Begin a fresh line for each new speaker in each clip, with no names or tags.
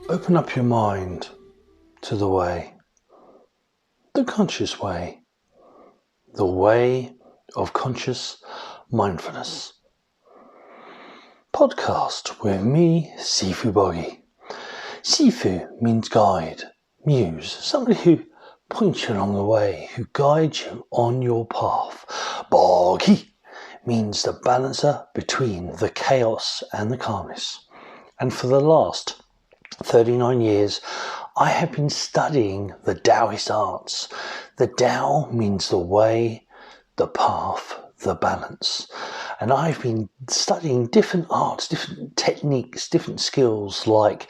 Open up your mind to the way, the conscious way, the way of conscious mindfulness. Podcast with me, Sifu Boggie. Sifu means guide, muse, somebody who points you along the way, who guides you on your path. Boggie means the balancer between the chaos and the calmness. And for the last 39 years, I have been studying the Daoist arts. The Dao means the way, the path, the balance. And I've been studying different arts, different techniques, different skills like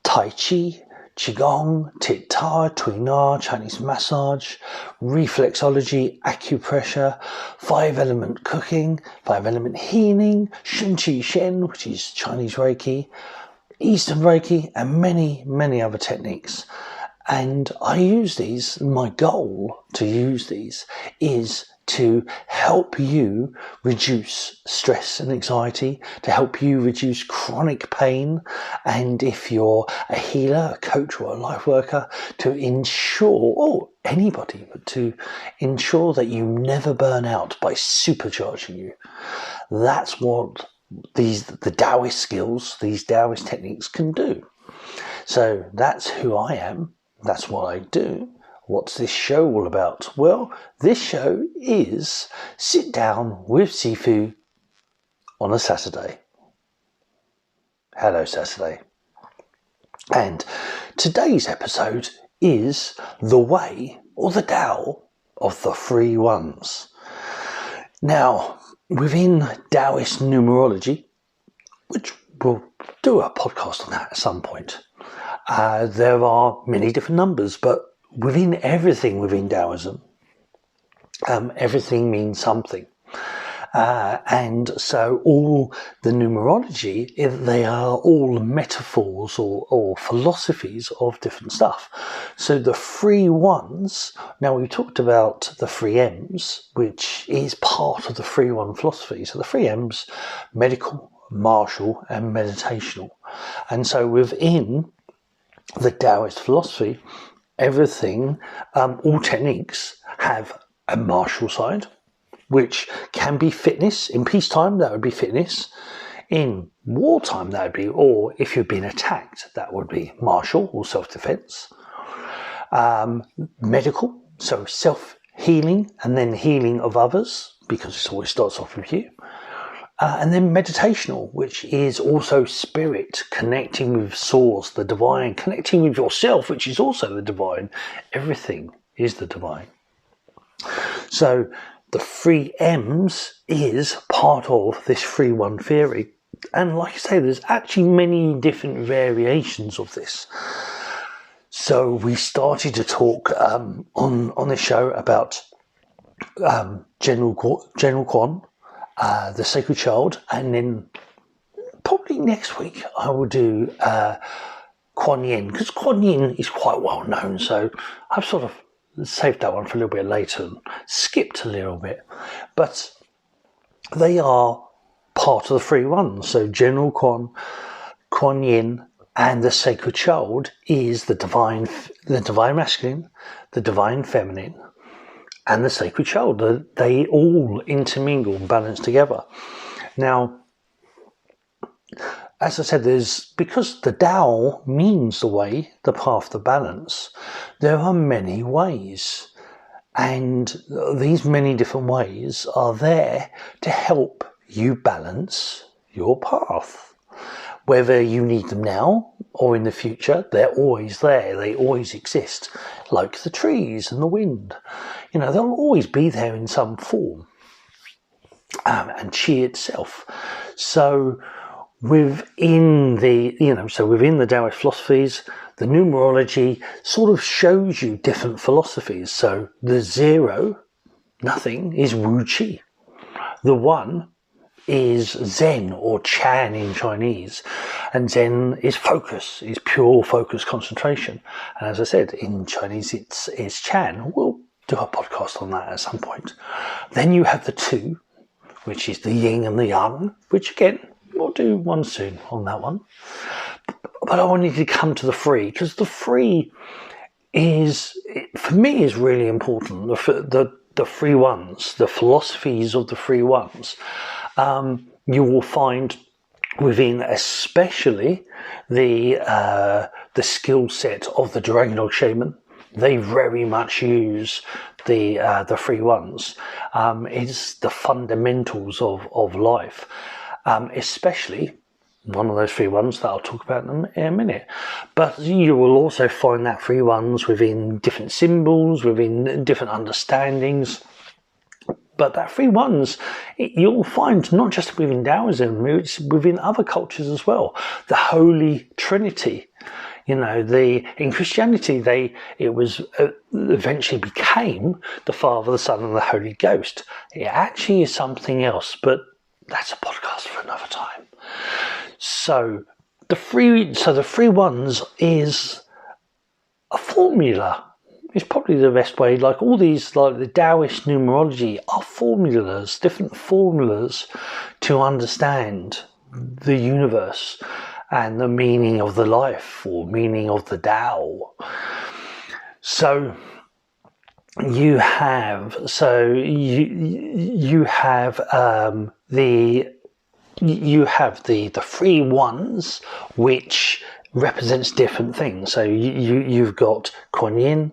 Tai Chi, Qigong, Tit Ta, Tui Na, Chinese massage, reflexology, acupressure, 5-element cooking, 5-element healing, Jing and Shen, which is Chinese Reiki, Eastern Reiki, and many, many other techniques. And I use these, my goal to use these is to help you reduce stress and anxiety, to help you reduce chronic pain, and if you're a healer, a coach, or a life worker, to ensure, or anybody, but to ensure that you never burn out by supercharging you. That's what the Daoist skills, these Daoist techniques can do. So that's who I am. That's what I do. What's this show all about? Well, this show is sit down with Sifu on a Saturday. Hello, Saturday. And today's episode is the way, or the Tao, of the Three Ones. Now, within Daoist numerology, which we'll do a podcast on that at some point, there are many different numbers, but within everything within Taoism, everything means something. And so all the numerology, they are all metaphors or philosophies of different stuff. So the Three Ones, now we talked about the 3 M's, which is part of the 3-1 philosophy. So the 3 M's, medical, martial, and meditational. And so within the Daoist philosophy, everything, all techniques have a martial side, which can be fitness. In peacetime, that would be fitness. In wartime, that would be, or if you've been attacked, that would be martial or self-defense. Medical, so self-healing and then healing of others, because it always starts off with you. And then meditational, which is also spirit, connecting with source, the divine, connecting with yourself, which is also the divine. Everything is the divine. So the 3 M's is part of this 3-1 theory. And like I say, there's actually many different variations of this. So we started to talk on the show about General Qaun, the Sacred Child, and then probably next week I will do Kuan Yin, because Kuan Yin is quite well known, so I've sort of saved that one for a little bit later and skipped a little bit. But they are part of the 3 ones. So General Qaun, Kuan Yin, and the Sacred Child is the divine masculine, the divine feminine, and the Sacred Child. They all intermingle and balance together. Now, as I said, because the Tao means the way, the path, the balance, there are many ways. And these many different ways are there to help you balance your path. Whether you need them now or in the future, they're always there. They always exist, like the trees and the wind. You know, they'll always be there in some form. And Qi itself. So within the Daoist philosophies, the numerology sort of shows you different philosophies. So the 0, nothing, is Wu Qi. The 1 is Zen or Chan in Chinese. And Zen is focus, is pure focus concentration. And as I said, in Chinese it's Chan. We'll do a podcast on that at some point. Then you have the 2, which is the yin and the yang, which again, we'll do one soon on that one. but I wanted to come to the three, because the three for me is really important. The three ones, the philosophies of the three ones, you will find within, especially the skill set of the DragonDog Shaman. They very much use the three ones. It's the fundamentals of life, especially one of those three ones that I'll talk about in a minute. But you will also find that three ones within different symbols, within different understandings. But that three ones, you'll find not just within Taoism, it's within other cultures as well. The Holy Trinity. In Christianity, it was eventually became the Father, the Son, and the Holy Ghost. It actually is something else, but that's a podcast for another time. So the three ones is a formula. It's probably the best way. Like all these, like the Daoist numerology, are formulas, different formulas to understand the universe and the meaning of the life, or meaning of the Tao. So you have the three ones, which represents different things. So you've got Qaun,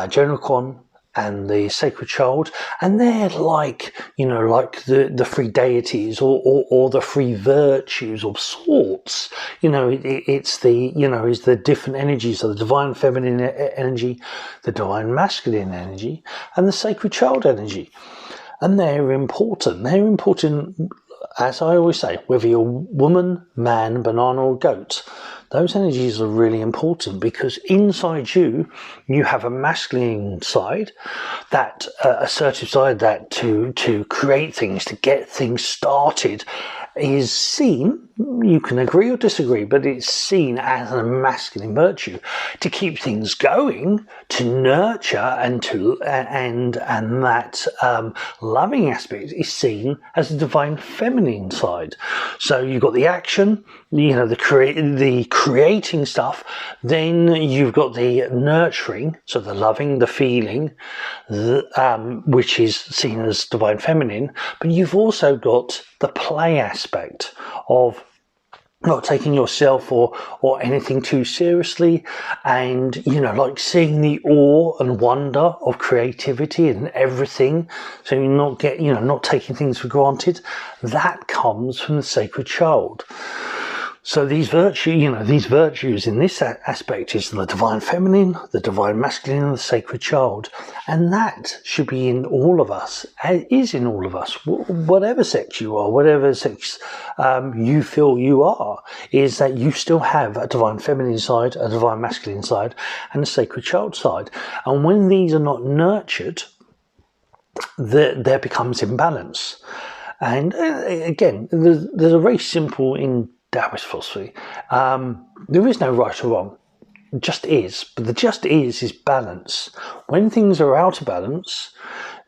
General Qaun, and the Sacred Child, and they're like the three deities or the three virtues of sorts. It's the different energies of the divine feminine energy, the divine masculine energy, and the Sacred Child energy. And they're important. They're important, as I always say, whether you're woman, man, banana, or goat. Those energies are really important, because inside you have a masculine side, that assertive side, that to create things, to get things started, is seen, you can agree or disagree, but it's seen as a masculine virtue. To keep things going, to nurture and that loving aspect is seen as the divine feminine side. So you've got the action, the creating stuff, then you've got the nurturing, so the loving, the feeling, which is seen as divine feminine, but you've also got the play aspect of not taking yourself or anything too seriously, and like seeing the awe and wonder of creativity and everything, so you're not taking things for granted. That comes from the Sacred Child. So these virtues in this aspect is the divine feminine, the divine masculine, and the Sacred Child. And that should be in all of us, is in all of us, whatever sex you are, whatever sex you feel you are, is that you still have a divine feminine side, a divine masculine side, and a Sacred Child side. And when these are not nurtured, there becomes imbalance. And again, there's a very simple in Daoist philosophy. There is no right or wrong. It just is. But the just is balance. When things are out of balance,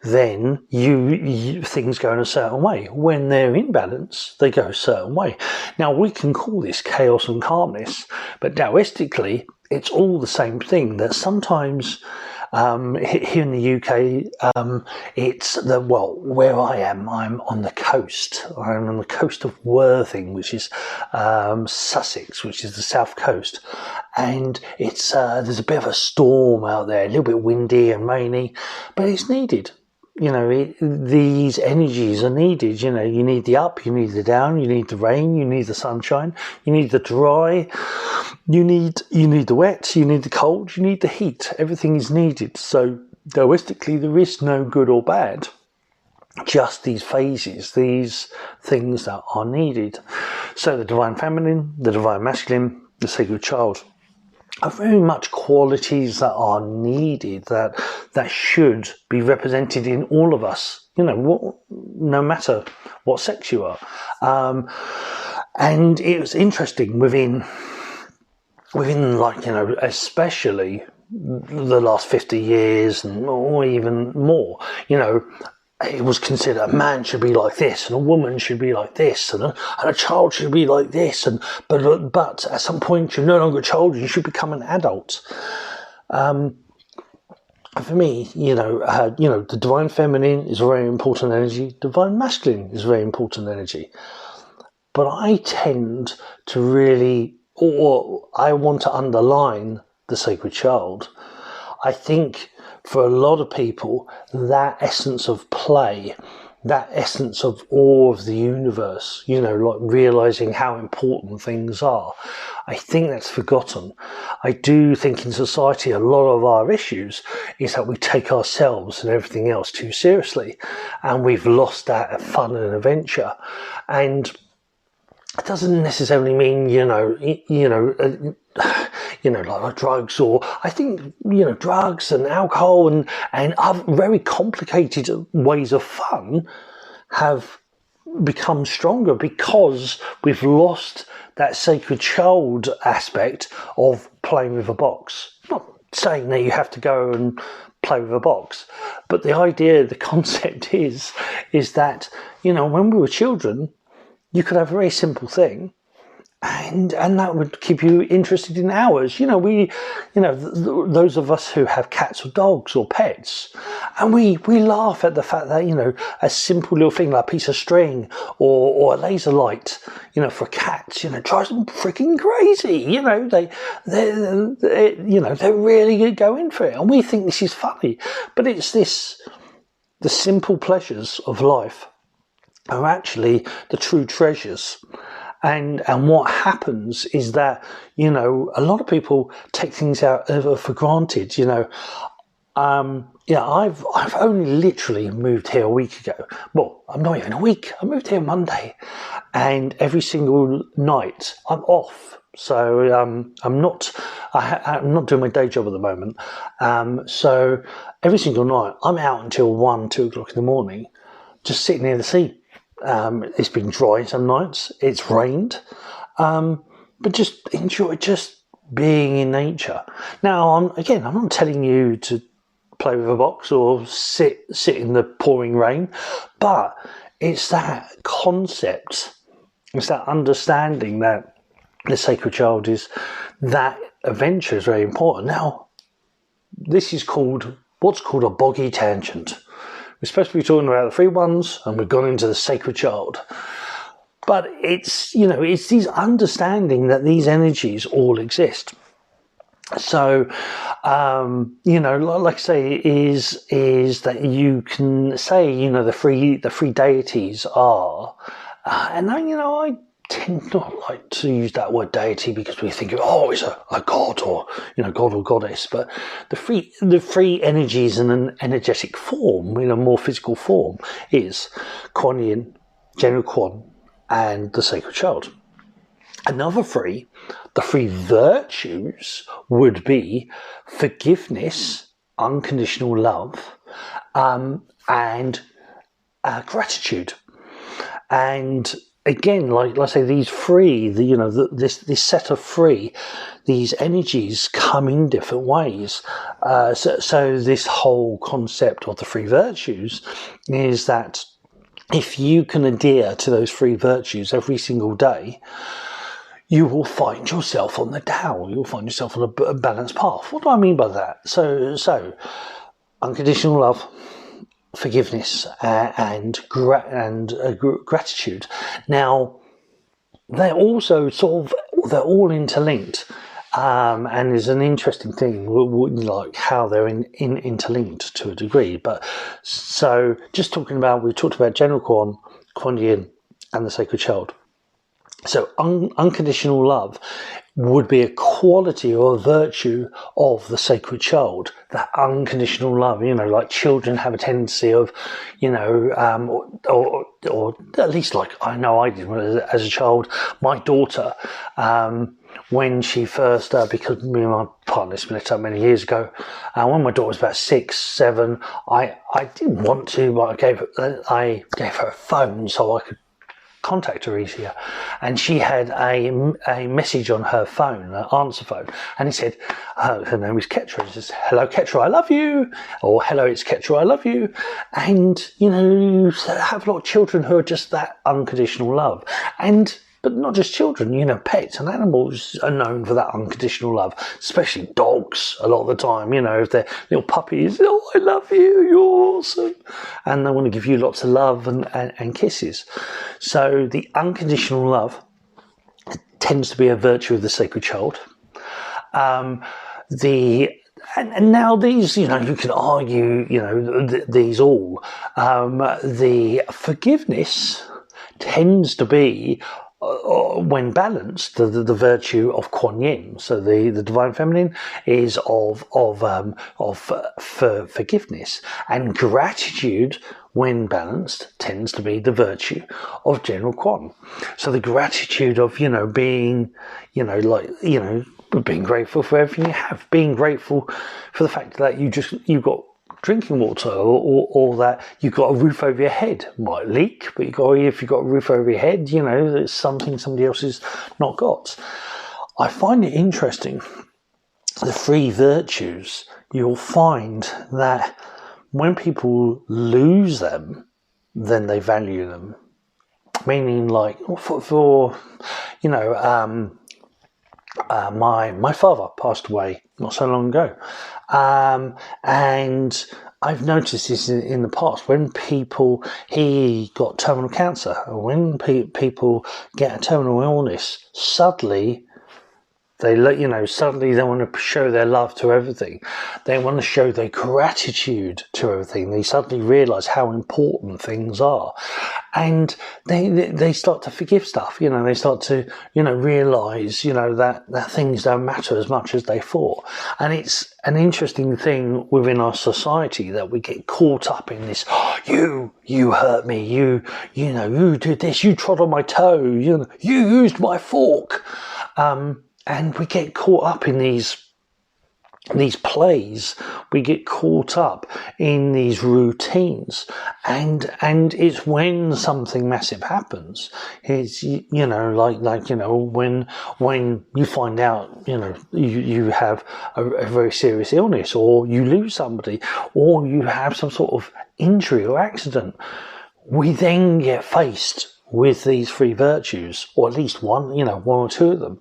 then things go in a certain way. When they're in balance, they go a certain way. Now, we can call this chaos and calmness, but Daoistically, it's all the same thing. That sometimes here in the UK, it's where I am. I'm on the coast. I'm on the coast of Worthing, which is Sussex, which is the south coast, and it's there's a bit of a storm out there, a little bit windy and rainy, but it's needed. These energies are needed. You need the up, you need the down, you need the rain, you need the sunshine, you need the dry, you need the wet, you need the cold, you need the heat. Everything is needed. So Daoistically, there is no good or bad, just these phases, these things that are needed. So the divine feminine, the divine masculine, the Sacred Child are very much qualities that are needed, that should be represented in all of us, no matter what sex you are. And it was interesting within especially the last 50 years or even more, it was considered a man should be like this, and a woman should be like this, and a child should be like this, but at some point you're no longer a child, you should become an adult. For me, the divine feminine is a very important energy, divine masculine is a very important energy. But I tend to really, or I want to underline the sacred child. I think for a lot of people, that essence of play, that essence of awe of the universe, like realizing how important things are, I think that's forgotten. I do think in society a lot of our issues is that we take ourselves and everything else too seriously, and we've lost that fun and adventure. And it doesn't necessarily mean, like drugs, or I think, drugs and alcohol and other very complicated ways of fun have become stronger because we've lost that sacred child aspect of playing with a box. Not saying that you have to go and play with a box, but the idea, the concept is that, when we were children, you could have a very simple thing, and that would keep you interested in hours. Those of us who have cats or dogs or pets, and we laugh at the fact that, a simple little thing like a piece of string or a laser light, for cats, drives them freaking crazy. They're really going for it, and we think this is funny, but it's the simple pleasures of life are actually the true treasures. And what happens is that, a lot of people take things out for granted, I've only literally moved here a week ago. Well, I'm not even a week. I moved here Monday, and every single night I'm off. So I'm not doing my day job at the moment. So every single night I'm out until 1-2 o'clock in the morning, just sitting near the sea. It's been dry some nights, it's rained, but just enjoy just being in nature. Now, I'm not telling you to play with a box or sit in the pouring rain, but it's that concept, it's that understanding that the sacred child is, that adventure is very important. Now, this is what's called a boggy tangent. We're supposed to be talking about the free ones, and we've gone into the sacred child. But it's these understanding that these energies all exist. So, like I say, is that you can say, the free deities are, and I tend not like to use that word deity because we think, it's a god or god or goddess, but the free energies in an energetic form, in a more physical form, is Kuan Yin, General Qaun, and the sacred child. Another the free virtues would be forgiveness, unconditional love, and gratitude. And again, like I say, these free, this set of free, these energies come in different ways. So this whole concept of the free virtues is that if you can adhere to those free virtues every single day, you will find yourself on the Tao. You'll find yourself on a balanced path. What do I mean by that? So unconditional love, forgiveness, and gratitude. Now, they're also they're all interlinked, and is an interesting thing, like how they're interlinked to a degree. But so, we talked about General Qaun, Kuan Yin, and the sacred child. So unconditional love would be a quality or a virtue of the sacred child. That unconditional love, like children have a tendency of, or at least like I know I did as a child. My daughter, when she first, because me and my partner split up many years ago, when my daughter was about 6, 7, I didn't want to, but I gave her a phone so I could contact her easier. And she had a message on her phone, an answer phone, and it said, her name is Ketra. It says, "Hello, Ketra, I love you," or "Hello, it's Ketra, I love you." And, you know, you have a lot of children who are just that unconditional love. But not just children, you know, pets and animals are known for that unconditional love, especially dogs a lot of the time, you know, if they're little puppies, "Oh, I love you, you're awesome." And they want to give you lots of love and kisses. So the unconditional love tends to be a virtue of the sacred child. And now these, you know, you can argue, you know, these all. The forgiveness tends to be, when balanced, the virtue of Kuan Yin. So the divine feminine is of forgiveness, and gratitude, when balanced, tends to be the virtue of general Kuan. So the gratitude of, you know, being, you know, like, you know, being grateful for everything you have, being grateful for the fact that you've got drinking water, or that you've got a roof over your head. Might leak, but if you've got a roof over your head, you know, it's something somebody else has not got. I find it interesting, the three virtues, you'll find that when people lose them, then they value them. Meaning, like, for you know, my father passed away not so long ago, and I've noticed this in the past. When he got terminal cancer, or when people get a terminal illness, suddenly they want to show their love to everything. They want to show their gratitude to everything. They suddenly realise how important things are. And they start to forgive stuff, you know, they start to, you know, realise, you know, that things don't matter as much as they thought. And it's an interesting thing within our society that we get caught up in this, "Oh, you hurt me, you know, you did this, you trod on my toe, you know, you used my fork." And we get caught up in these plays, we get caught up in these routines, and it's when something massive happens, it's, you know, like you know, when you find out, you know, you have a very serious illness, or you lose somebody, or you have some sort of injury or accident, we then get faced with these three virtues, or at least one, you know, one or two of them.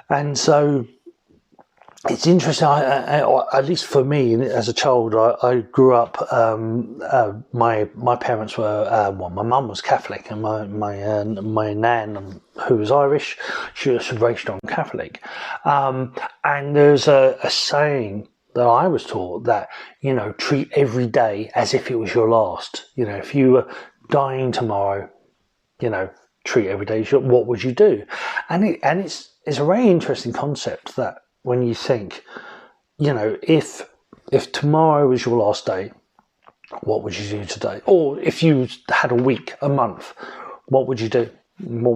And so it's interesting, at least for me, as a child, I grew up, my parents were, my mum was Catholic, and my nan, who was Irish, she was very strong Catholic. And there's a saying that I was taught that, you know, treat every day as if it was your last. You know, if you were dying tomorrow, you know, treat every day, what would you do? And it's a very interesting concept, that when you think, you know, if tomorrow was your last day, what would you do today? Or if you had a week, a month, what would you do? What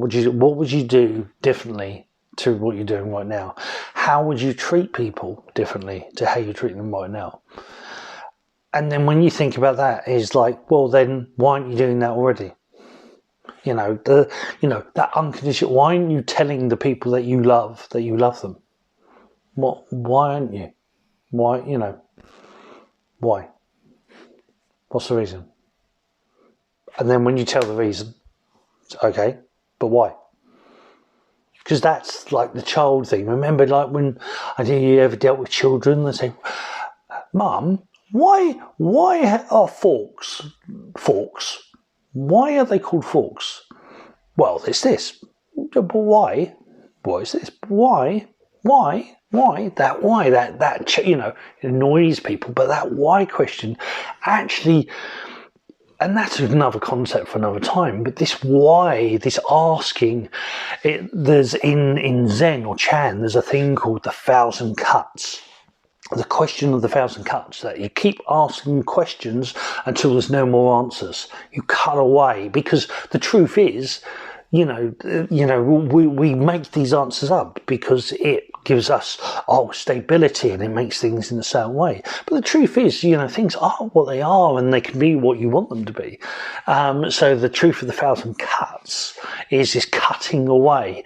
would you do differently to what you're doing right now? How would you treat people differently to how you treat them right now? And then when you think about that, it's like, well, then why aren't you doing that already? You know, that unconditional. Why aren't you telling the people that you love them? Why aren't you? Why, you know? Why? What's the reason? And then when you tell the reason, okay, but why? Because that's like the child thing. Remember, like when you ever dealt with children, they say, "Mum, why are forks? Why are they called forks?" "Well, it's this." "But why? What is this? Why? That, you know, annoys people. But that why question actually, and that's another concept for another time, but this why, this asking, there's in Zen or Chan, there's a thing called the 1,000 cuts. The question of the 1,000 cuts, that you keep asking questions until there's no more answers. You cut away, because the truth is, we make these answers up because it gives us stability and it makes things in a certain way. But the truth is, things are what they are and they can be what you want them to be. So the truth of the thousand cuts is this cutting away,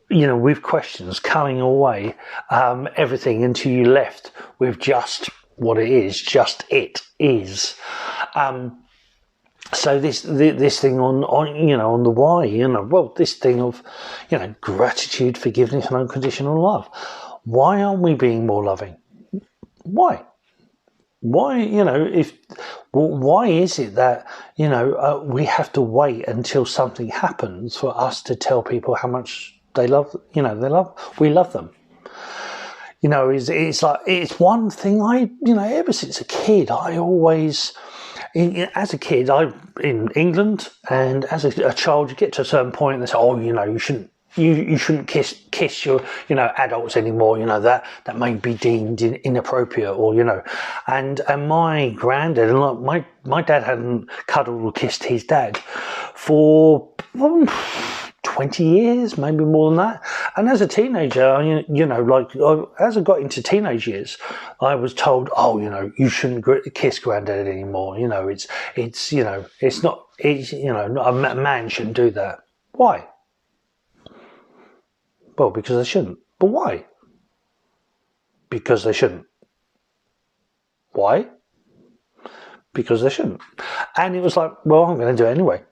with questions, cutting away everything until you're left with just what it is, just it is. So this thing on the why, this thing of, gratitude, forgiveness and unconditional love. Why aren't we being more loving? Why? Why, why is it that, we have to wait until something happens for us to tell people how much we love them? It's one thing ever since a kid, as a kid, in England, and as a child, you get to a certain point and they say, you shouldn't kiss your adults anymore. That may be deemed inappropriate, or and my granddad, and my dad hadn't cuddled or kissed his dad for 20 years, maybe more than that. And as a teenager, as I got into teenage years, I was told, you shouldn't kiss granddad anymore. A man shouldn't do that. Why? Well, because they shouldn't. But why? Because they shouldn't. Why? Because they shouldn't. And it was like, well, I'm going to do it anyway.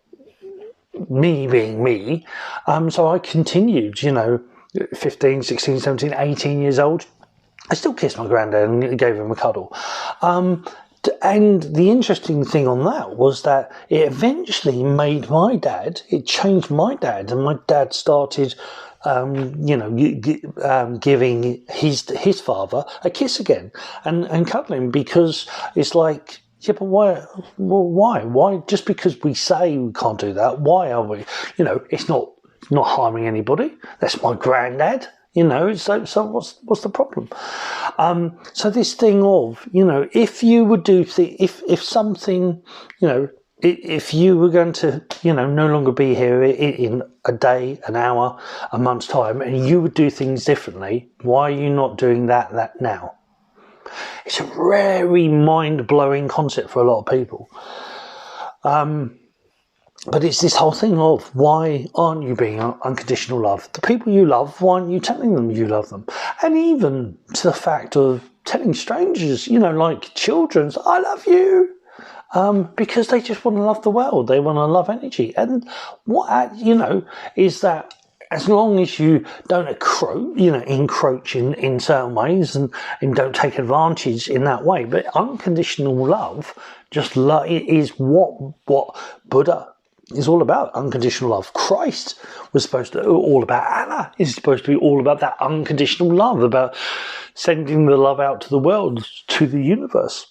Me being me. So I continued, 15, 16, 17, 18 years old. I still kissed my granddad and gave him a cuddle. And the interesting thing on that was that it eventually it changed my dad, and my dad started, giving his father a kiss again and cuddling, because it's like, yeah, but why? Well, why? Why? Just because we say we can't do that, why are we? It's not harming anybody. That's my granddad. So what's the problem? So this thing of, if you would do if something, if you were going to, no longer be here in a day, an hour, a month's time, and you would do things differently, why are you not doing that now? It's a very mind-blowing concept for a lot of people. But it's this whole thing of, why aren't you being unconditional love? The people you love, why aren't you telling them you love them? And even to the fact of telling strangers, like children's, I love you. Because they just want to love the world. They want to love energy. And what, is that as long as you don't encroach in certain ways and don't take advantage in that way. But unconditional love is what Buddha is all about. Unconditional love. Christ was supposed to all about. Allah is supposed to be all about that unconditional love, about sending the love out to the world, to the universe.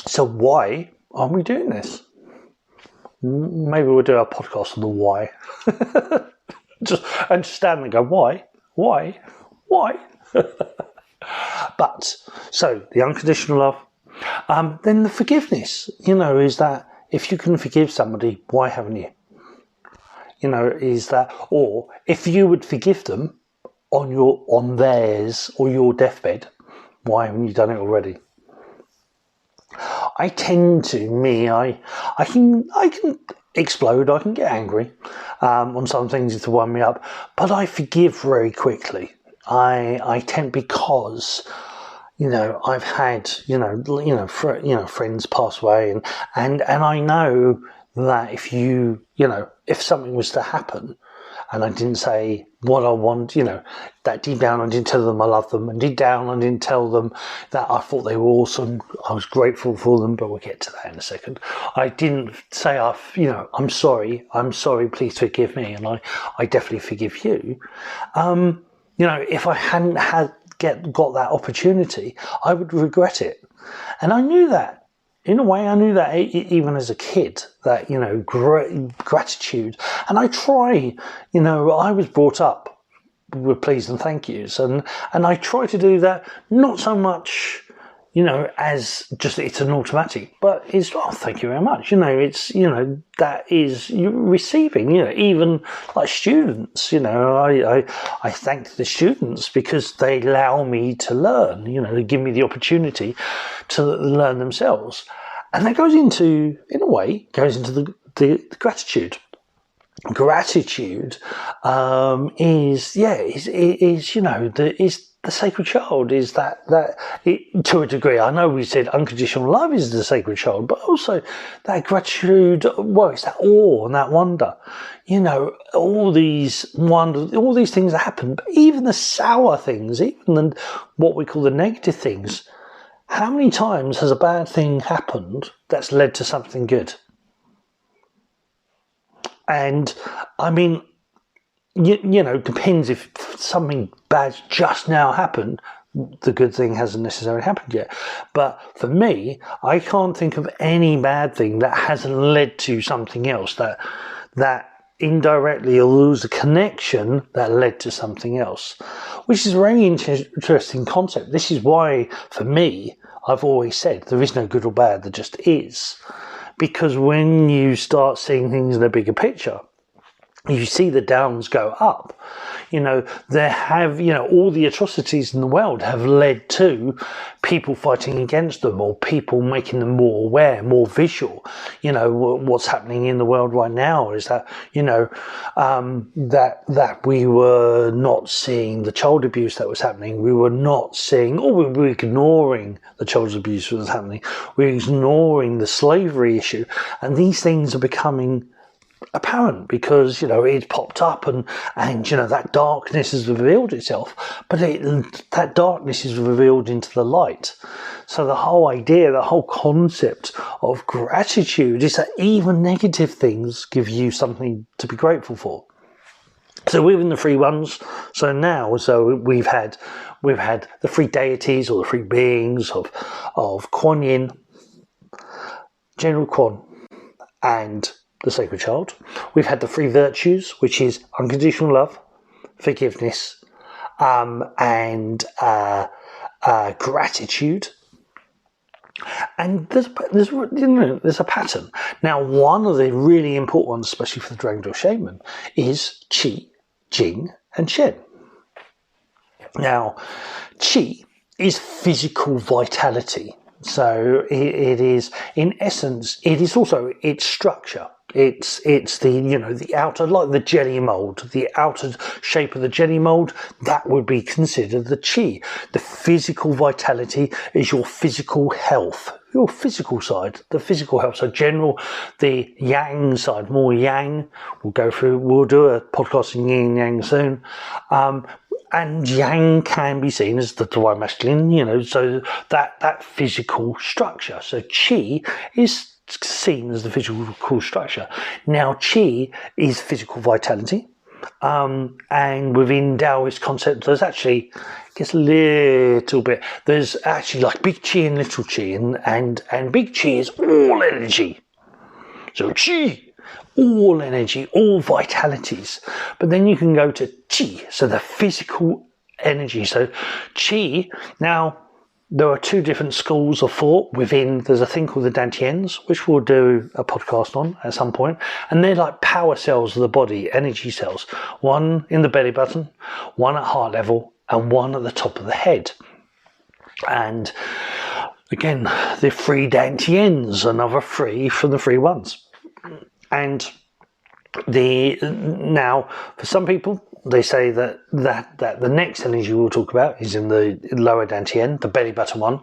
So why aren't we doing this? Maybe we'll do a podcast on the why. just stand and go, why? But so the unconditional love, then the forgiveness. Is that if you can forgive somebody, why haven't you? Is that, or if you would forgive them on theirs or your deathbed, why haven't you done it already? I tend to, I can explode, I can get angry on some things to wind me up, but I forgive very quickly. I tend, because I've had friends pass away, and I know that if something was to happen and I didn't say what I want, that deep down I didn't tell them I love them, and deep down I didn't tell them that I thought they were awesome, I was grateful for them, but we'll get to that in a second. I didn't say, I'm sorry, please forgive me, and I definitely forgive you. If I hadn't got that opportunity, I would regret it. And I knew that. In a way, I knew that even as a kid, that, gratitude. And I try, I was brought up with please and thank yous. And I try to do that, not so much, as just it's an automatic, but it's, oh, thank you very much. It's, that is you're receiving, even like students, I thank the students because they allow me to learn, they give me the opportunity to learn themselves. And that goes into, in a way, the gratitude. Gratitude is the sacred child, is that to a degree. I know we said unconditional love is the sacred child, but also that gratitude, well, it's that awe and that wonder. All these things that happen, but even the sour things, even what we call the negative things. How many times has a bad thing happened that's led to something good? And I mean, depends if something bad just now happened, the good thing hasn't necessarily happened yet. But for me, I can't think of any bad thing that hasn't led to something else that indirectly or lose a connection that led to something else, which is a very interesting concept. This is why, for me, I've always said there is no good or bad, there just is. Because when you start seeing things in a bigger picture, you see the downs go up. There have, all the atrocities in the world have led to people fighting against them, or people making them more aware, more visual. What's happening in the world right now is that, that we were not seeing the child abuse that was happening. We were not seeing, or we were ignoring the child abuse that was happening. We were ignoring the slavery issue. And these things are becoming apparent because it's popped up and that darkness has revealed itself, but that darkness is revealed into the light. So the whole idea, the whole concept of gratitude is that even negative things give you something to be grateful for. So we're in the free ones. So we've had the free deities or the free beings of Qaun Yin, General Qaun, and the sacred child. We've had the three virtues, which is unconditional love, forgiveness, and gratitude. And there's a pattern. Now, one of the really important ones, especially for the DragonDog Shaman, is Qi, Jing, and Shen. Now, Qi is physical vitality. So it is, in essence, it is also its structure. It's the outer, like the jelly mold, the outer shape of the jelly mold, that would be considered the qi. The physical vitality is your physical health, your physical side, the physical health. So the yang side, more yang. We'll do a podcast on yin and yang soon. And yang can be seen as the divine masculine, so that physical structure. So qi is seen as the physical structure. Now, qi is physical vitality, and within Daoist concept, there's actually, a little bit. There's actually like big qi and little qi, and big qi is all energy. So qi, all energy, all vitalities. But then you can go to qi, so the physical energy. So qi, now, there are two different schools of thought within. There's a thing called the Dantians, which we'll do a podcast on at some point. And they're like power cells of the body, energy cells. One in the belly button, one at heart level, and one at the top of the head. And again, the three Dantians, another three from the three ones. And now, for some people, they say that the next energy we'll talk about is in the lower Dantian, the belly button one.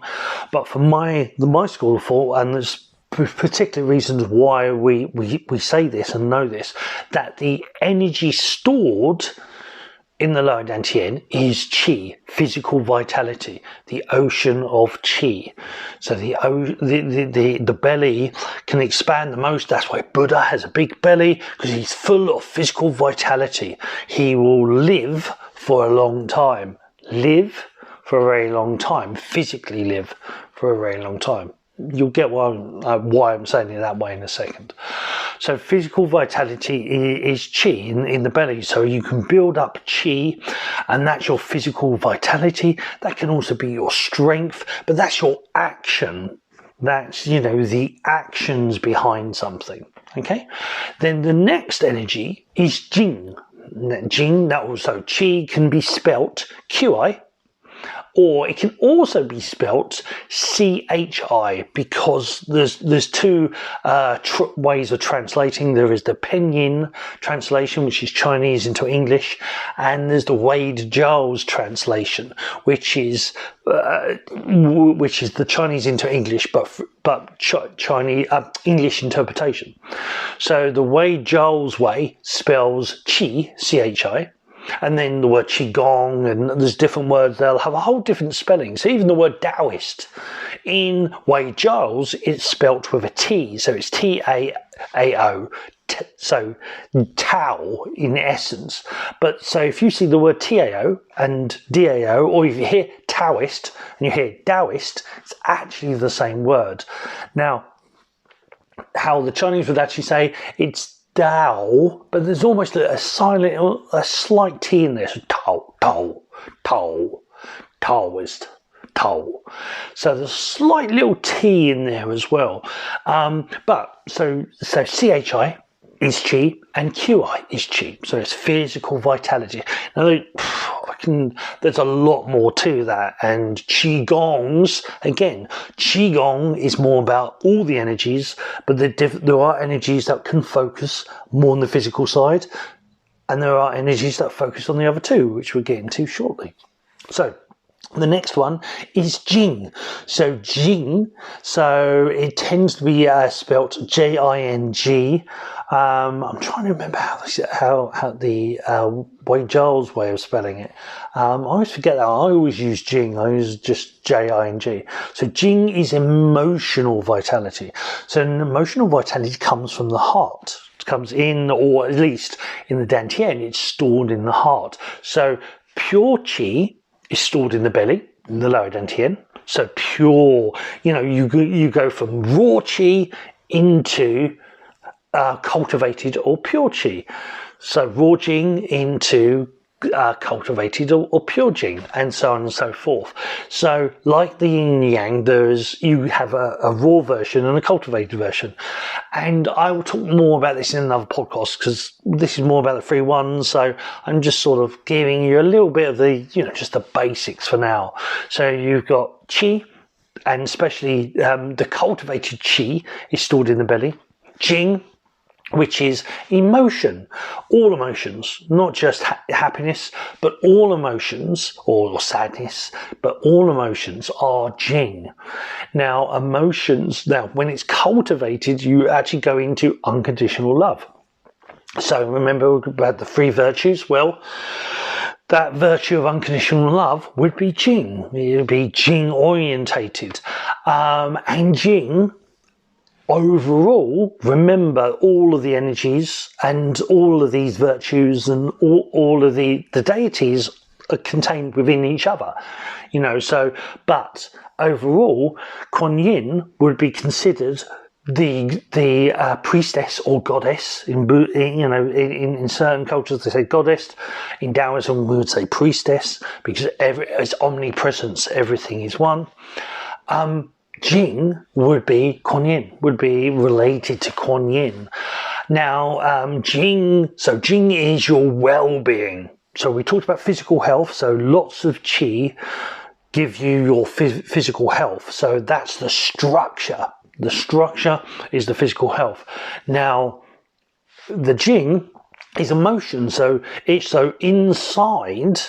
But for my school of thought, and there's particular reasons why we say this and know this, that the energy stored in the lower Dantian is qi, physical vitality, the ocean of qi. So the belly can expand the most. That's why Buddha has a big belly, because he's full of physical vitality. He will live for a long time. Live for a very long time. Physically live for a very long time. You'll get why I'm saying it that way in a second. So physical vitality is qi in the belly. So you can build up qi, and that's your physical vitality. That can also be your strength, but that's your action. That's, you know, the actions behind something. Okay. Then the next energy is Jing. Jing, that also qi can be spelt Qi, or it can also be spelt CHI, because there's two ways of translating. There is the Pinyin translation, which is Chinese into English, and there's the Wade Giles translation, which is the Chinese into English, but Chinese English interpretation. So the Wade Giles way spells Qi, CHI. And then the word Qigong, and there's different words, they'll have a whole different spelling. So even the word Daoist, in Wade Giles, it's spelt with a T, so it's T-A-A-O, so Tao in essence. But so if you see the word T-A-O and D-A-O, or if you hear Taoist and you hear Daoist, it's actually the same word. Now, how the Chinese would actually say it's Dao, but there's almost a slight T in there. So Taoist. So there's a slight little T in there as well. But so CHI is Qi and QI is Qi. So it's physical vitality. Now there's a lot more to that, and Qigongs, again, Qigong is more about all the energies, but there are energies that can focus more on the physical side, and there are energies that focus on the other two, which we'll get into shortly. So the next one is Jing. So Jing, so it tends to be spelt J-I-N-G. I'm trying to remember how the Wade Giles way of spelling it. I always forget that. I always use Jing. I use just J-I-N-G. So Jing is emotional vitality. So emotional vitality comes from the heart. It comes in, or at least in the Dantian, it's stored in the heart. So pure Qi is stored in the belly, in the lower Dantian. So pure, you know, you go from raw Qi into cultivated or pure Qi. So raw Jing into cultivated or pure Jing, and so on and so forth. So like the yin and yang, you have a raw version and a cultivated version. And I will talk more about this in another podcast, because this is more about the 3-1. So I'm just sort of giving you a little bit of the, you know, just the basics for now. So you've got Qi, and especially the cultivated Qi is stored in the belly. Jing, which is emotion, all emotions, not just happiness, but all emotions, or sadness, but all emotions are Jing. Now, when it's cultivated, you actually go into unconditional love. So remember about the 3 virtues? Well, that virtue of unconditional love would be Jing. It would be Jing orientated. And Jing, overall, remember all of the energies and all of these virtues and all of the deities are contained within each other, you know. So, but overall, Kuan Yin would be considered the priestess or goddess. In certain cultures they say goddess. In Taoism we would say priestess, because it's omnipresence, everything is one. Jing would be Kuan Yin, would be related to Kuan Yin. Now, Jing is your well-being. So we talked about physical health, so lots of Qi give you your physical health. So that's the structure. The structure is the physical health. Now, the Jing is emotion, so inside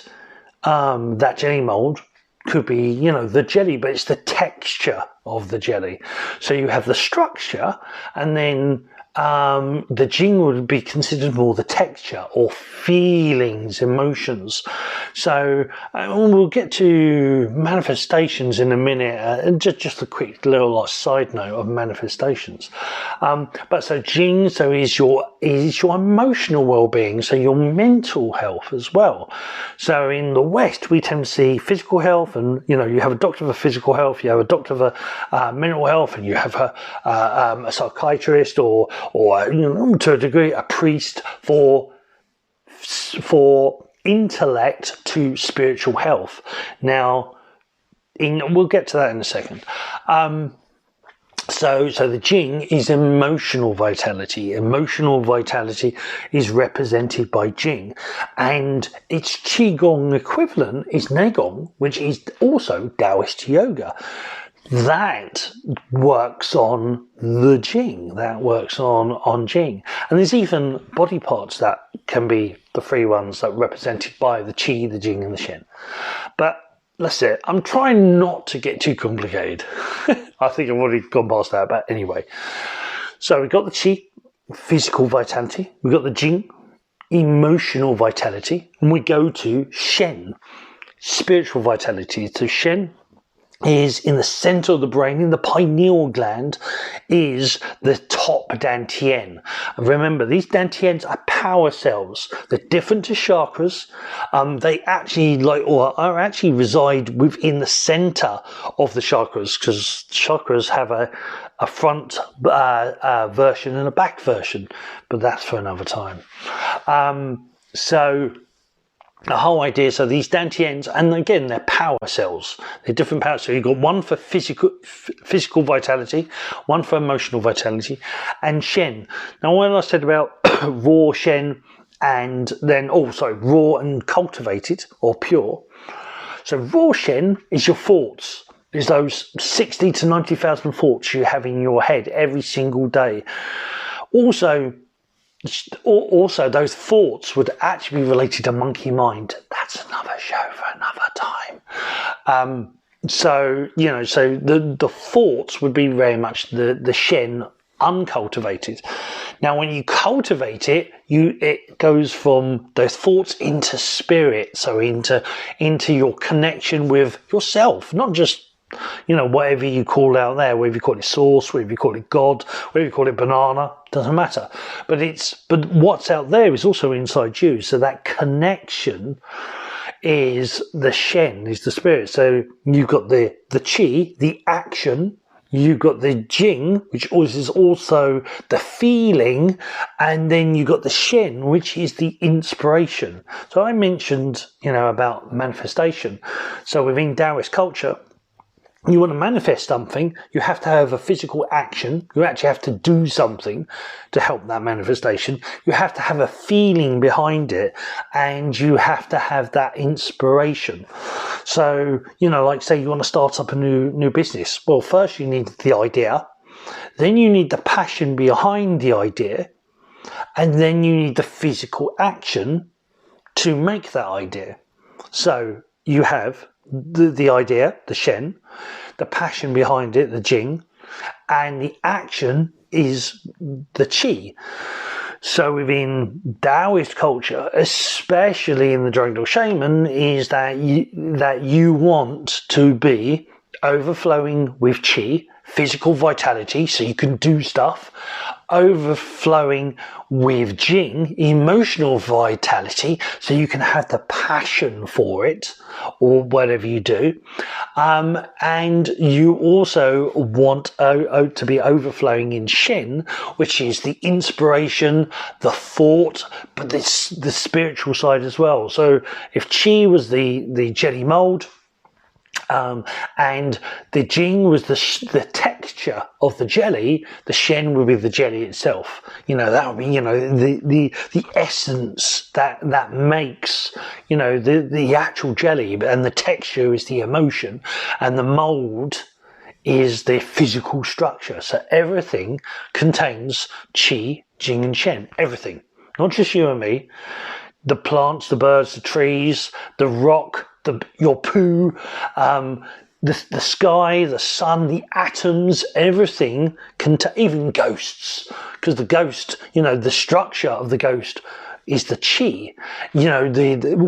that jelly mold could be, you know, the jelly, but it's the texture of the jelly. So you have the structure, and then the Jing would be considered more the texture or feelings, emotions. So we'll get to manifestations in a minute. Just a quick little side note of manifestations. But so Jing, is your emotional well-being, so your mental health as well. So in the West, we tend to see physical health, and you have a doctor for physical health, you have a doctor for mental health, and you have a psychiatrist or to a degree a priest for intellect to spiritual health. Now, we'll get to that in a second. So the Jing is emotional vitality. Emotional vitality is represented by Jing, and its Qigong equivalent is Neigong, which is also Daoist yoga. That works on the Jing, that works on Jing. And there's even body parts that can be the three ones that are represented by the Qi, the Jing and the Shen. But that's it. I'm trying not to get too complicated. I think I've already gone past that, but anyway. So we've got the Qi, physical vitality. We've got the Jing, emotional vitality. And we go to Shen, spiritual vitality. So Shen is in the center of the brain, in the pineal gland, is the top dantian. And remember, these dantians are power cells. They're different to chakras. They actually reside within the center of the chakras, because chakras have a front version and a back version, but that's for another time. So the whole idea, so these dantians, and again, they're power cells. They're different power cells. So you've got one for physical vitality, one for emotional vitality, and Shen. Now, when I said about raw Shen, and then raw and cultivated or pure. So raw Shen is your thoughts. Is those 60 to 90,000 thoughts you have in your head every single day. Also, those thoughts would actually be related to monkey mind. That's another show for another time. So the thoughts would be very much the Shen uncultivated. Now, when you cultivate it, it goes from those thoughts into spirit, so into your connection with yourself, not just whatever you call out there, whether you call it source, whether you call it God, whether you call it banana, doesn't matter. But what's out there is also inside you. So that connection is the Shen, is the spirit. So you've got the Qi, the action. You've got the Jing, which is also the feeling, and then you've got the Shen, which is the inspiration. So I mentioned, about manifestation. So within Daoist culture, you want to manifest something, you have to have a physical action. You actually have to do something to help that manifestation. You have to have a feeling behind it, and you have to have that inspiration. So, like say you want to start up a new business. Well, first you need the idea, then you need the passion behind the idea, and then you need the physical action to make that idea. So you have the idea, the Shen, the passion behind it, the Jing, and the action is the Qi. So within Daoist culture, especially in the DragonDog Shaman, is that you want to be overflowing with Qi, physical vitality, so you can do stuff, overflowing with Jing, emotional vitality, so you can have the passion for it, or whatever you do. And you also want to be overflowing in Shen, which is the inspiration, the thought, but the spiritual side as well. So if Qi was the jelly mold, and the Jing was the texture of the jelly, the Shen would be the jelly itself. That would be, the essence that makes, the actual jelly, and the texture is the emotion, and the mold is the physical structure. So everything contains Qi, Jing and Shen, everything. Not just you and me, the plants, the birds, the trees, the rock, your poo, the sky, the sun, the atoms, everything, even ghosts, because the ghost, the structure of the ghost is the chi. You know,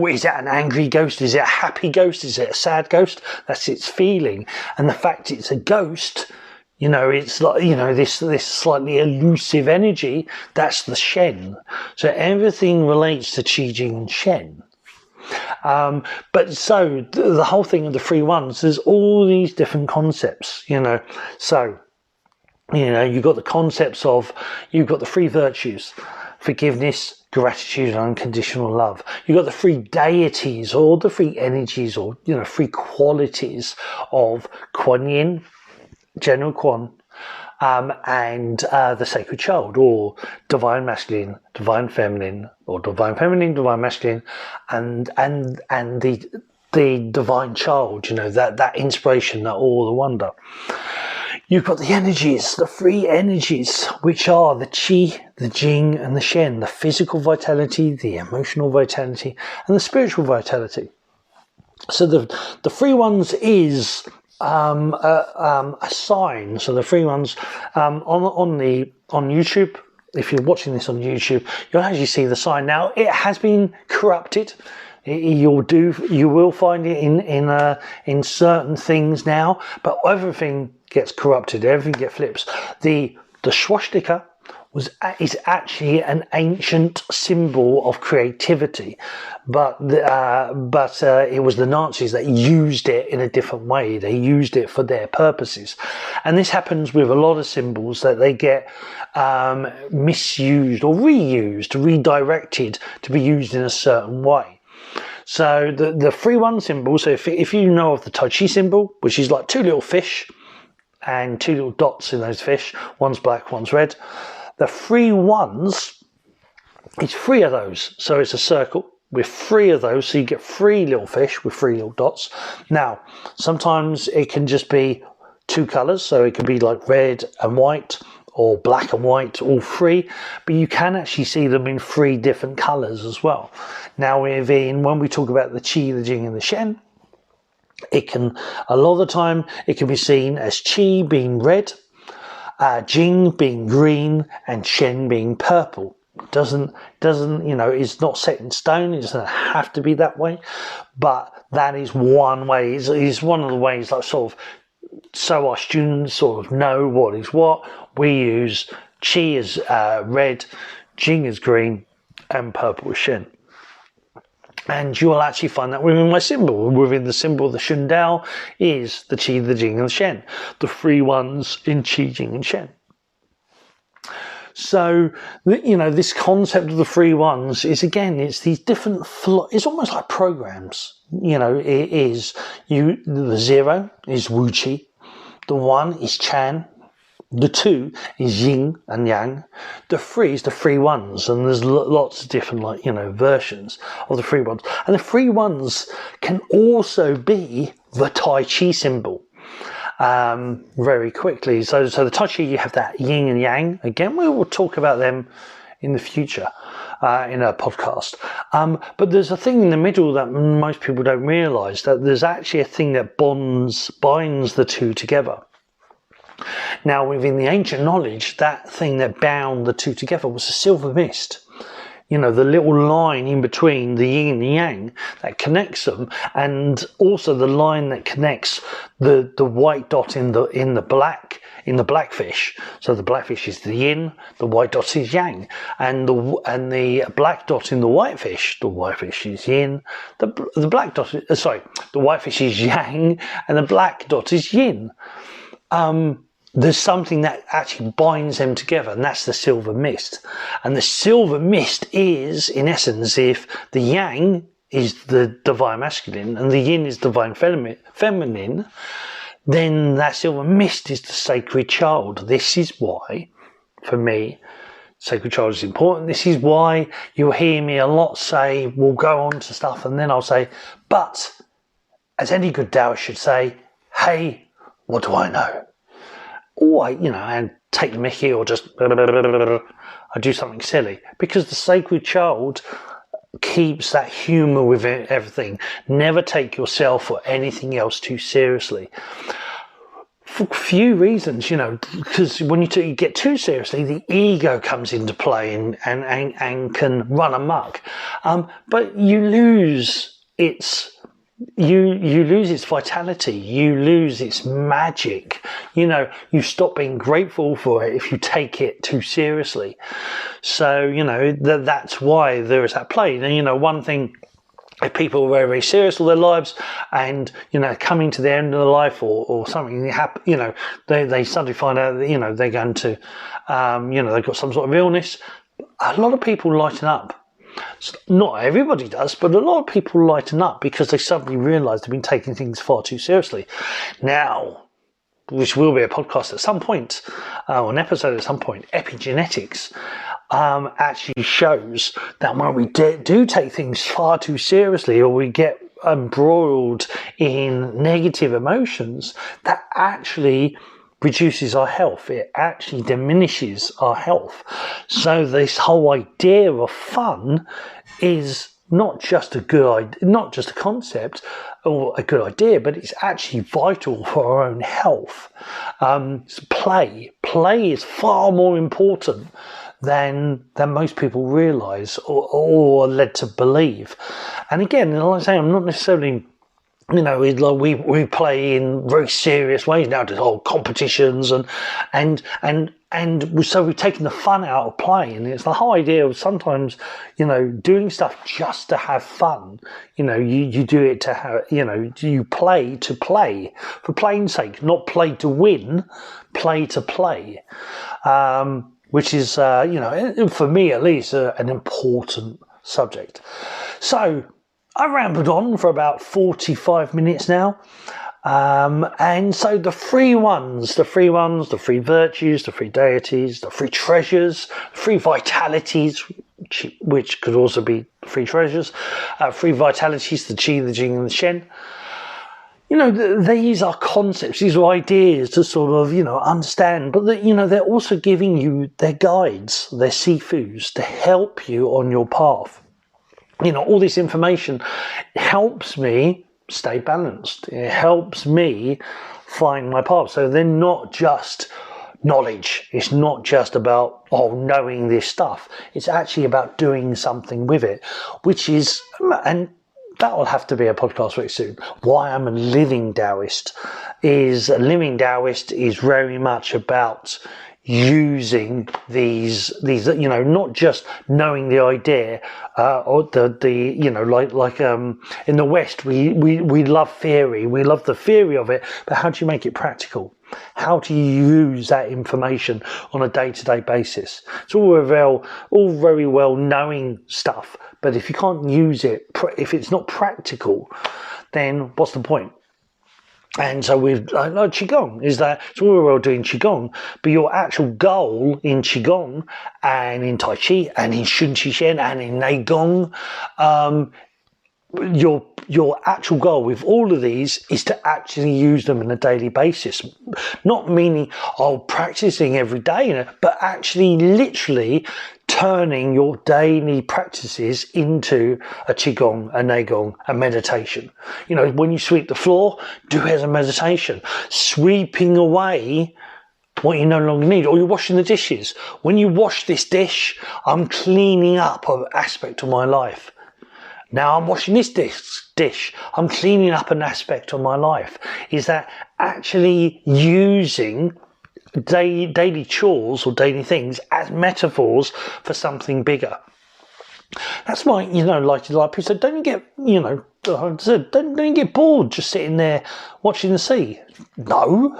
is that an angry ghost? Is it a happy ghost? Is it a sad ghost? That's its feeling. And the fact it's a ghost, you know, it's like, you know, this slightly elusive energy, that's the Shen. So everything relates to Qi, Jing and Shen. But so the whole thing of the three ones, there's all these different concepts, you know. So, you know, you've got the concepts of, you've got the three virtues: forgiveness, gratitude, and unconditional love. You've got the three deities, or the three energies, or, you know, three qualities of Kuan Yin, General Qaun, and the sacred child, or divine masculine, divine feminine, or divine feminine, divine masculine, and the divine child, you know, that inspiration, that awe, the wonder. You've got the energies, the three energies, which are the Qi, the Jing, and the Shen, the physical vitality, the emotional vitality, and the spiritual vitality. So the three ones is a sign. So the three ones on YouTube, if you're watching this on YouTube, you'll actually see the sign. Now, it has been corrupted. You will find it in certain things now, but everything gets corrupted, everything gets flips. The swastika is actually an ancient symbol of creativity, but it was the Nazis that used it in a different way. They used it for their purposes, and this happens with a lot of symbols, that they get misused or reused, redirected to be used in a certain way. So the 3-1 symbol, so if you know of the Tai Chi symbol, which is like two little fish and two little dots in those fish, one's black, one's red. The 3 1s, it's 3 of those. So it's a circle with 3 of those. So you get 3 little fish with 3 little dots. Now, sometimes it can just be 2 colours. So it can be like red and white, or black and white, all 3. But you can actually see them in 3 different colours as well. Now, when we talk about the Qi, the Jing and the Shen, it can, a lot of the time, it can be seen as Qi being red, Jing being green, and Shen being purple. Doesn't, you know, it's not set in stone. It doesn't have to be that way, but that is one way. It's one of the ways that sort of, so our students sort of know what is what. We use Qi as red, Jing as green, and purple as Shen. And you will actually find that within my symbol. Within the symbol of the Shun Dao is the Qi, the Jing, and the Shen. The 3 1s in Qi, Jing, and Shen. So, you know, this concept of the 3 1s is, again, it's these different, it's almost like programs. You know, it is, the 0 is Wu Qi. The 1 is Chan. The 2 is Yin and Yang. The 3 is the 3 1s, and there's lots of different, like, you know, versions of the 3 1s. And the 3 1s can also be the Tai Chi symbol. Very quickly. So the Tai Chi, you have that Yin and Yang. Again, we will talk about them in the future in a podcast. But there's a thing in the middle that most people don't realise, that there's actually a thing that binds the two together. Now, within the ancient knowledge, that thing that bound the two together was a silver mist. You know, the little line in between the yin and the yang that connects them, and also the line that connects the white dot in the blackfish. So the blackfish is the yin, the white dot is yang, and the black dot in the whitefish is yin. The whitefish is yang, and the black dot is yin. There's something that actually binds them together, and that's the silver mist. And the silver mist is, in essence, if the yang is the divine masculine and the yin is divine feminine, then that silver mist is the sacred child. This is why, for me, sacred child is important. This is why you'll hear me a lot say, we'll go on to stuff, and then I'll say, but, as any good Daoist should say, hey, what do I know? Or and take the mickey, or just I do something silly, because the sacred child keeps that humour with everything. Never take yourself or anything else too seriously. for a few reasons, because when you get too seriously, the ego comes into play and can run amok. But you lose its vitality, you lose its magic. You stop being grateful for it if you take it too seriously. So, that's why there is that play. And, one thing, if people are very, very serious all their lives and, coming to the end of their life or something, they suddenly find out that, they're going to, they've got some sort of illness. A lot of people lighten up. Not everybody does, but a lot of people lighten up because they suddenly realise they've been taking things far too seriously. Now, which will be a podcast at some point, or an episode at some point, epigenetics actually shows that when we do take things far too seriously, or we get embroiled in negative emotions, that actually reduces our health. It actually diminishes our health. So this whole idea of fun is not just a concept or a good idea, but it's actually vital for our own health. Play is far more important than most people realise or are led to believe. And again, like I say, I'm not necessarily, we play in very serious ways now, to whole competitions and so we've taken the fun out of play, and it's the whole idea of sometimes, doing stuff just to have fun. You do it to have, you play to play for playing sake, not play to win, play to play. Which is, for me at least, an important subject. So I rambled on for about 45 minutes now. And so the three virtues, the three deities, the three treasures, three vitalities, which could also be three treasures, three vitalities, the Qi, the Jing and the Shen. These are concepts, these are ideas to sort of, understand, but they're also giving you their guides, their Sifus to help you on your path. All this information helps me stay balanced. It helps me find my path. So they're not just knowledge. It's not just about, knowing this stuff. It's actually about doing something with it, which is, and that will have to be a podcast very soon. Why I'm a living Daoist is very much about using these, not just knowing the idea, or in the West, we love theory. We love the theory of it, but how do you make it practical? How do you use that information on a day-to-day basis? It's all very well knowing stuff, but if you can't use it, if it's not practical, then what's the point? And so with Qigong is that it's all well doing Qigong, but your actual goal in Qigong and in Tai Chi and in Shun Qi Shen and in Neigong, your actual goal with all of these is to actually use them on a daily basis. Not meaning, practicing every day, but actually literally turning your daily practices into a Qigong, a Neigong, a meditation. When you sweep the floor, do it as a meditation. Sweeping away what you no longer need, or you're washing the dishes. When you wash this dish, I'm cleaning up an aspect of my life. Now I'm washing this dish, I'm cleaning up an aspect of my life. Is that actually using daily chores or daily things as metaphors for something bigger? That's why, like people said, don't get bored just sitting there watching the sea. No.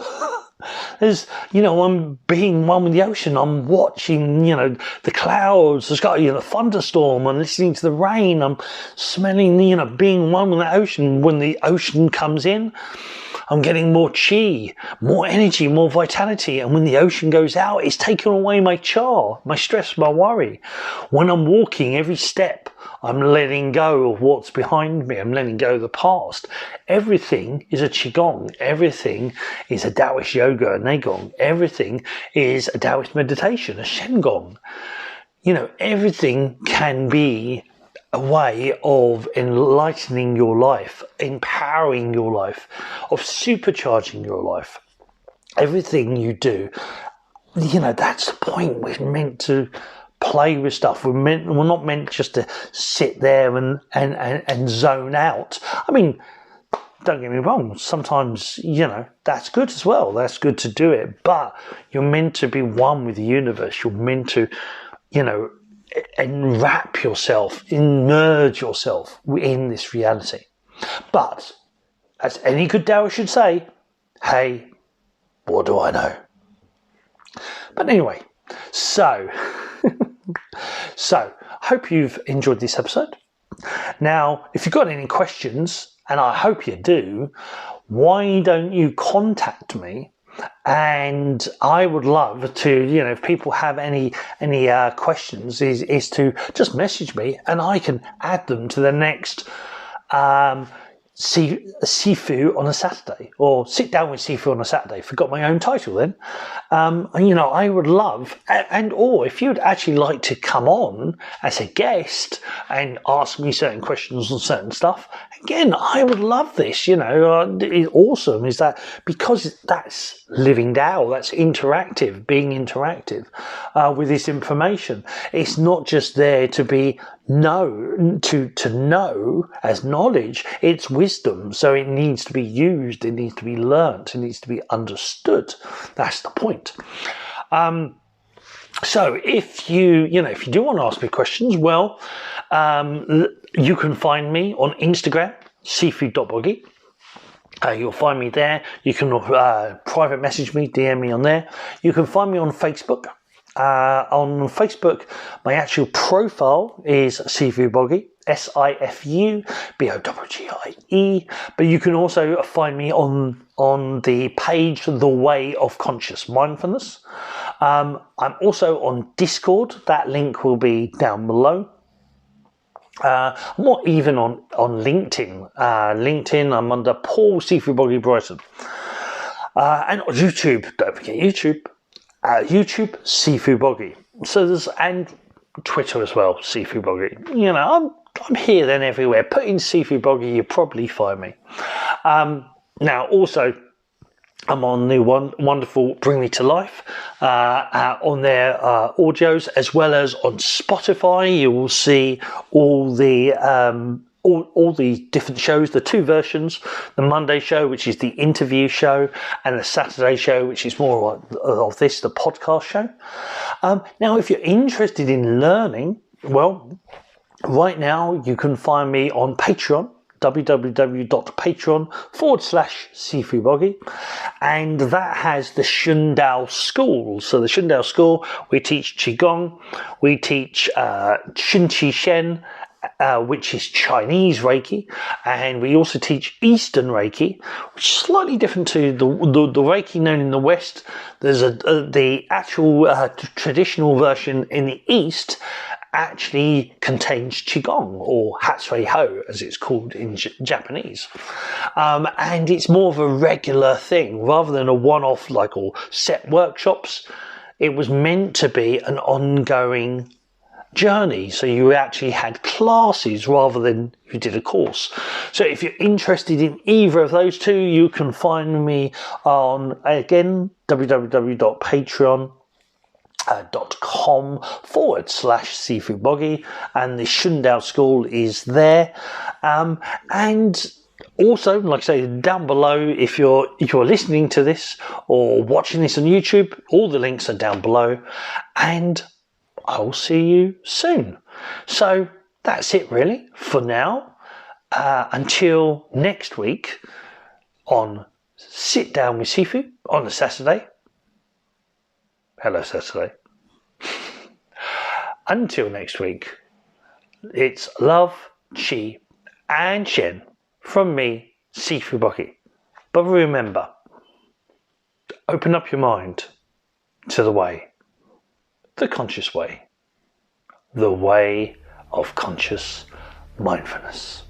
There's, I'm being one with the ocean. I'm watching, the clouds, the sky, the thunderstorm. I'm listening to the rain. I'm smelling, being one with the ocean. When the ocean comes in, I'm getting more chi, more energy, more vitality. And when the ocean goes out, it's taking away my my stress, my worry. When I'm walking, every step, I'm letting go of what's behind me. I'm letting go of the past. Everything is a Qigong. Everything is a Daoist yoga, a Neigong. Everything is a Daoist meditation, a Shengong. Everything can be a way of enlightening your life, empowering your life, of supercharging your life. everything you do, you know, that's the point. We're meant to play with stuff. We're not meant just to sit there and zone out. I mean, don't get me wrong, sometimes, you know, that's good as well. That's good to do it. But you're meant to be one with the universe. You're meant to, you know, enwrap yourself, immerse yourself in this reality. But, as any good Daoist should say, hey, what do I know? But anyway, so hope you've enjoyed this episode. Now, if you've got any questions, and I hope you do, why don't you contact me? And I would love to, you know, if people have any questions, is to just message me, and I can add them to the next Sifu on a Saturday, or Sit Down with Sifu on a Saturday. Forgot my own title then. You know, I would love, or if you'd actually like to come on as a guest and ask me certain questions on certain stuff, again, I would love this. You know, it's awesome is that because that's living Dao, that's interactive, being interactive with this information. It's not just there to be to know as knowledge. It's wisdom, so it needs to be used, it needs to be learnt, it needs to be understood. That's the point. So if you do want to ask me questions, well, you can find me on Instagram, Sifu.Boggie. You'll find me there. You can private message me, DM me on there. You can find me on Facebook. On Facebook, my actual profile is Sifu Boggie, SIFU BOGGIE. But you can also find me on the page The Way of Conscious Mindfulness. I'm also on Discord. That link will be down below. I'm not even on LinkedIn. LinkedIn, I'm under Paul Sifu Boggie Brighton. And on YouTube, don't forget YouTube. YouTube, Sifu Boggie. So and Twitter as well, Sifu Boggie. You know, I'm here then everywhere. Put in Sifu Boggie, you'll probably find me. Now, also, I'm on the wonderful Bring Me to Life on their audios, as well as on Spotify. You will see all the different shows, the two versions, the Monday show, which is the interview show, and the Saturday show, which is more of this, the podcast show. Now, if you're interested in learning, well, right now you can find me on Patreon, www.patreon.com/Sifu Boggie, and that has the Shun Dao School. So the Shun Dao School, we teach Qigong, we teach Jing and Shen, which is Chinese Reiki, and we also teach Eastern Reiki, which is slightly different to the Reiki known in the West. There's the actual traditional version in the East actually contains Qigong, or Hatsui Ho as it's called in Japanese, and it's more of a regular thing rather than a one-off or set workshops. It was meant to be an ongoing journey, so you actually had classes rather than you did a course. So if you're interested in either of those two, you can find me on, again, www.patreon.com/Sifu Boggie, and the Shun Dao School is there. And also, like I say, down below, if you're listening to this or watching this on YouTube, all the links are down below, and I'll see you soon. So that's it really for now. Until next week on Sit Down with Sifu on a Saturday. Hello, Saturday. Until next week, it's love, chi, and shen from me, Sifu Boggie. But remember, open up your mind to the way. The conscious way. The way of conscious mindfulness.